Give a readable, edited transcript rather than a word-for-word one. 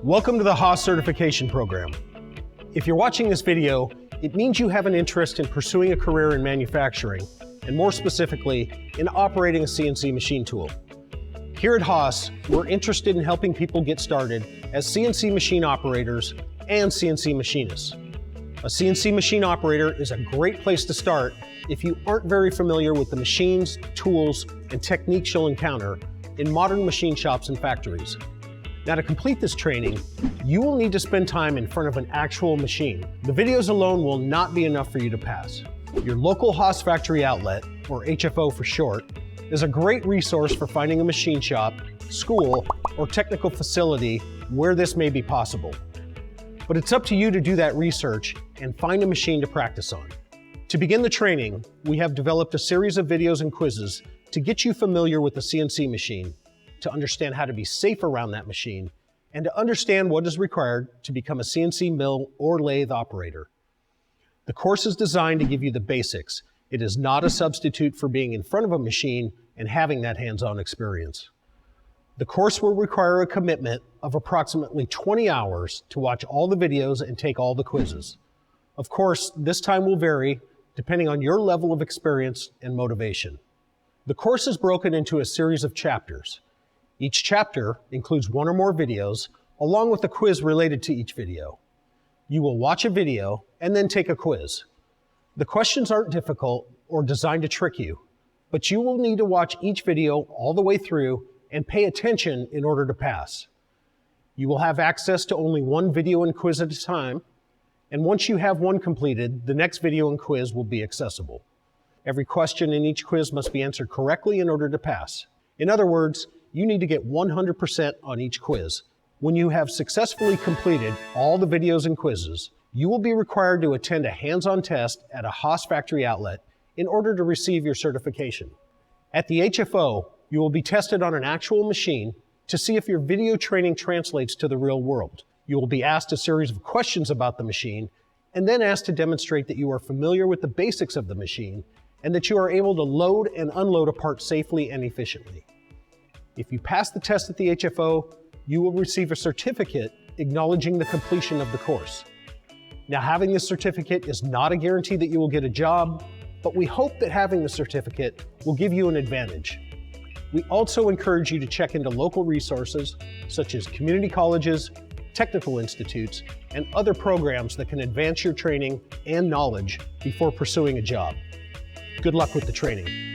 Welcome to the Haas certification program. If you're watching this video, it means you have an interest in pursuing a career in manufacturing, and more specifically, in operating a CNC machine tool. Here at Haas, we're interested in helping people get started as CNC machine operators and CNC machinists. A CNC machine operator is a great place to start if you aren't very familiar with the machines, tools, and techniques you'll encounter in modern machine shops and factories. Now, to complete this training, you will need to spend time in front of an actual machine. The videos alone will not be enough for you to pass. Your local Haas factory outlet, or HFO for short, is a great resource for finding a machine shop, school, or technical facility where this may be possible. But it's up to you to do that research and find a machine to practice on. To begin the training, we have developed a series of videos and quizzes to get you familiar with the CNC machine, to understand how to be safe around that machine, and to understand what is required to become a CNC mill or lathe operator. The course is designed to give you the basics. It is not a substitute for being in front of a machine and having that hands-on experience. The course will require a commitment of approximately 20 hours to watch all the videos and take all the quizzes. Of course, this time will vary depending on your level of experience and motivation. The course is broken into a series of chapters. Each chapter includes one or more videos, along with a quiz related to each video. You will watch a video and then take a quiz. The questions aren't difficult or designed to trick you, but you will need to watch each video all the way through and pay attention in order to pass. You will have access to only one video and quiz at a time, and once you have one completed, the next video and quiz will be accessible. Every question in each quiz must be answered correctly in order to pass. In other words, you need to get 100% on each quiz. When you have successfully completed all the videos and quizzes, you will be required to attend a hands-on test at a Haas factory outlet in order to receive your certification. At the HFO, you will be tested on an actual machine to see if your video training translates to the real world. You will be asked a series of questions about the machine and then asked to demonstrate that you are familiar with the basics of the machine and that you are able to load and unload a part safely and efficiently. If you pass the test at the HFO, you will receive a certificate acknowledging the completion of the course. Now, having this certificate is not a guarantee that you will get a job, but we hope that having the certificate will give you an advantage. We also encourage you to check into local resources such as community colleges, technical institutes, and other programs that can advance your training and knowledge before pursuing a job. Good luck with the training.